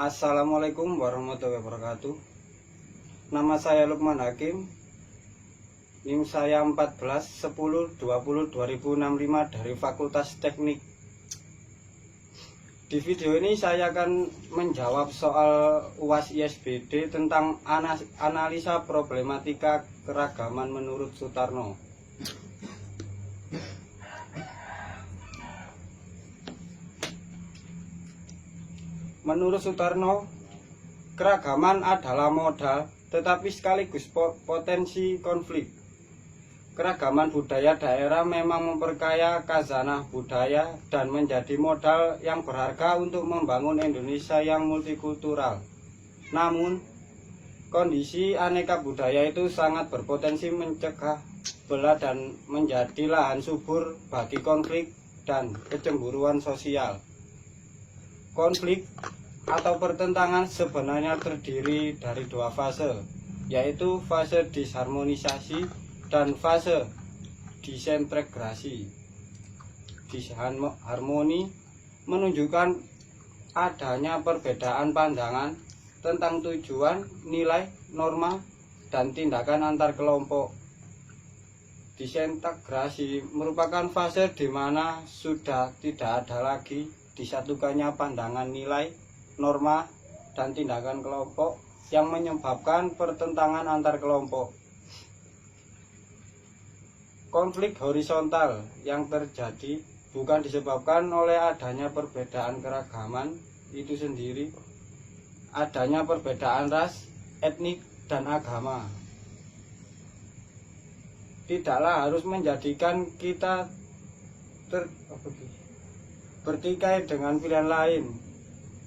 Assalamualaikum warahmatullahi wabarakatuh. Nama saya Lukman Hakim. NIM saya 1410202065 dari Fakultas Teknik. Di video ini saya akan menjawab soal UAS ISBD tentang analisa problematika keragaman menurut Sutarno. Menurut Sutarno, keragaman adalah modal, tetapi sekaligus potensi konflik. Keragaman budaya daerah memang memperkaya khazanah budaya dan menjadi modal yang berharga untuk membangun Indonesia yang multikultural. Namun, kondisi aneka budaya itu sangat berpotensi mencegah belah dan menjadi lahan subur bagi konflik dan kecemburuan sosial. Konflik atau pertentangan sebenarnya terdiri dari dua fase, yaitu fase disharmonisasi dan fase disintegrasi. Disharmoni menunjukkan adanya perbedaan pandangan tentang tujuan, nilai, norma, dan tindakan antar kelompok. Disintegrasi merupakan fase di mana sudah tidak ada lagi disatukannya pandangan, nilai, norma, dan tindakan kelompok yang menyebabkan pertentangan antar kelompok. Konflik horizontal yang terjadi bukan disebabkan oleh adanya perbedaan keragaman itu sendiri, adanya perbedaan ras, etnik, dan agama. Tidaklah harus menjadikan kita bertikai dengan pilihan lain.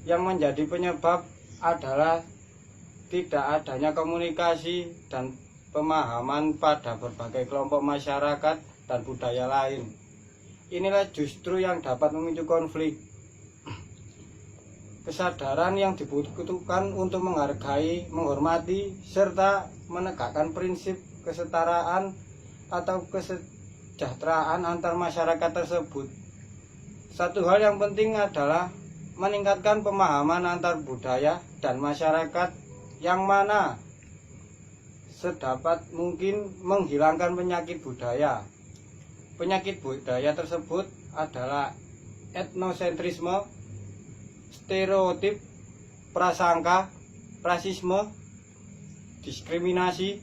Yang menjadi penyebab adalah tidak adanya komunikasi dan pemahaman pada berbagai kelompok masyarakat dan budaya lain. Inilah justru yang dapat memicu konflik. Kesadaran yang dibutuhkan untuk menghargai, menghormati, serta menegakkan prinsip kesetaraan atau kesejahteraan antar masyarakat tersebut. Satu hal yang penting adalah meningkatkan pemahaman antar budaya dan masyarakat yang mana sedapat mungkin menghilangkan penyakit budaya. Penyakit budaya tersebut adalah etnosentrisme, stereotip, prasangka, rasisme, diskriminasi,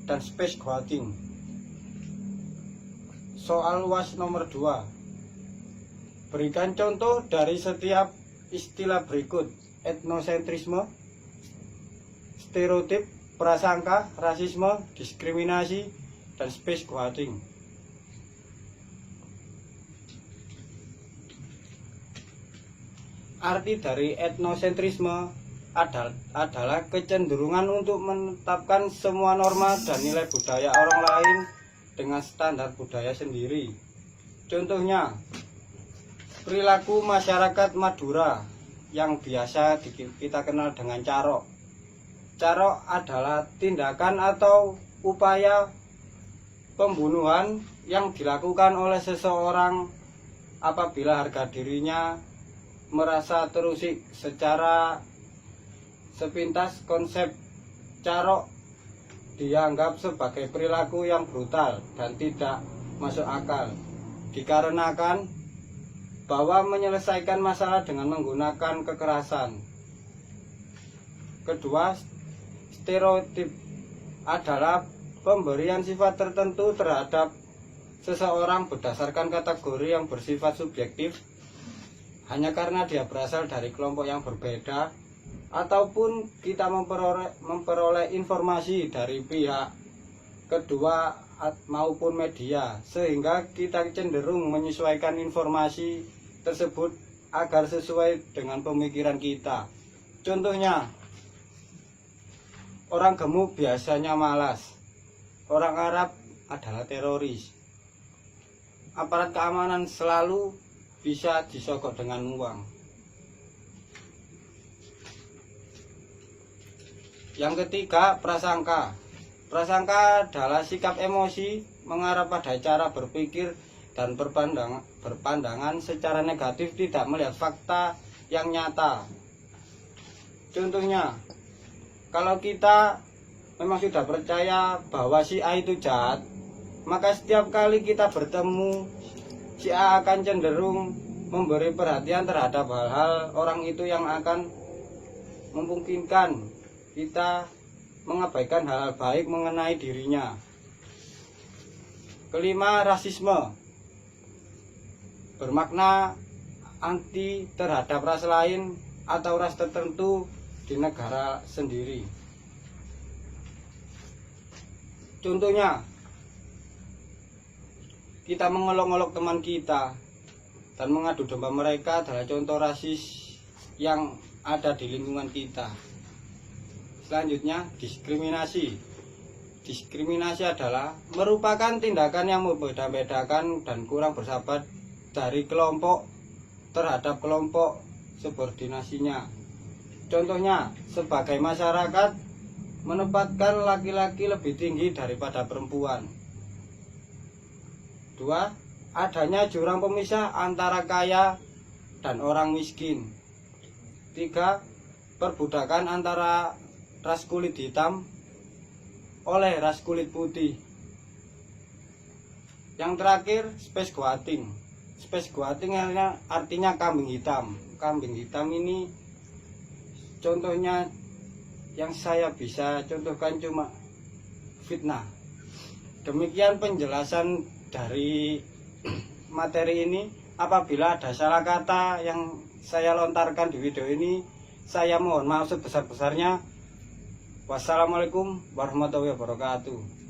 dan space goating. Soal UAS nomor 2. Berikan contoh dari setiap istilah berikut: etnosentrisme, stereotip, prasangka, rasisme, diskriminasi, dan space goating. Arti dari etnosentrisme adalah kecenderungan untuk menetapkan semua norma dan nilai budaya orang lain dengan standar budaya sendiri. Contohnya, perilaku masyarakat Madura yang biasa kita kenal dengan carok. Carok adalah tindakan atau upaya pembunuhan yang dilakukan oleh seseorang apabila harga dirinya merasa terusik. Secara sepintas, konsep carok dianggap sebagai perilaku yang brutal dan tidak masuk akal, dikarenakan bahwa menyelesaikan masalah dengan menggunakan kekerasan. Kedua, stereotip adalah pemberian sifat tertentu terhadap seseorang berdasarkan kategori yang bersifat subjektif hanya karena dia berasal dari kelompok yang berbeda, ataupun kita memperoleh informasi dari pihak kedua maupun media, sehingga kita cenderung menyesuaikan informasi tersebut agar sesuai dengan pemikiran kita. Contohnya, orang gemuk biasanya malas, orang Arab adalah teroris, aparat keamanan selalu bisa disogok dengan uang. Yang ketiga, prasangka. Prasangka adalah sikap emosi mengarah pada cara berpikir dan berpandangan secara negatif, tidak melihat fakta yang nyata. Contohnya, kalau kita memang sudah percaya bahwa si A itu jahat, maka setiap kali kita bertemu, si A akan cenderung memberi perhatian terhadap hal-hal orang itu yang akan memungkinkan kita mengabaikan hal-hal baik mengenai dirinya. Kelima, rasisme bermakna anti terhadap ras lain atau ras tertentu di negara sendiri. Contohnya, kita mengolok-olok teman kita dan mengadu domba mereka adalah contoh rasis yang ada di lingkungan kita. Selanjutnya, diskriminasi. Diskriminasi adalah merupakan tindakan yang membeda-bedakan dan kurang bersahabat dari kelompok terhadap kelompok subordinasinya. Contohnya, sebagai masyarakat menempatkan laki-laki lebih tinggi daripada perempuan. 2. Adanya jurang pemisah antara kaya dan orang miskin. 3. Perbudakan antara ras kulit hitam oleh ras kulit putih. Yang terakhir, space goating. Space goating artinya kambing hitam. Kambing hitam ini contohnya yang saya bisa contohkan cuma fitnah. Demikian penjelasan dari materi ini. Apabila ada salah kata yang saya lontarkan di video ini, saya mohon maaf sebesar-besarnya. Wassalamualaikum warahmatullahi wabarakatuh.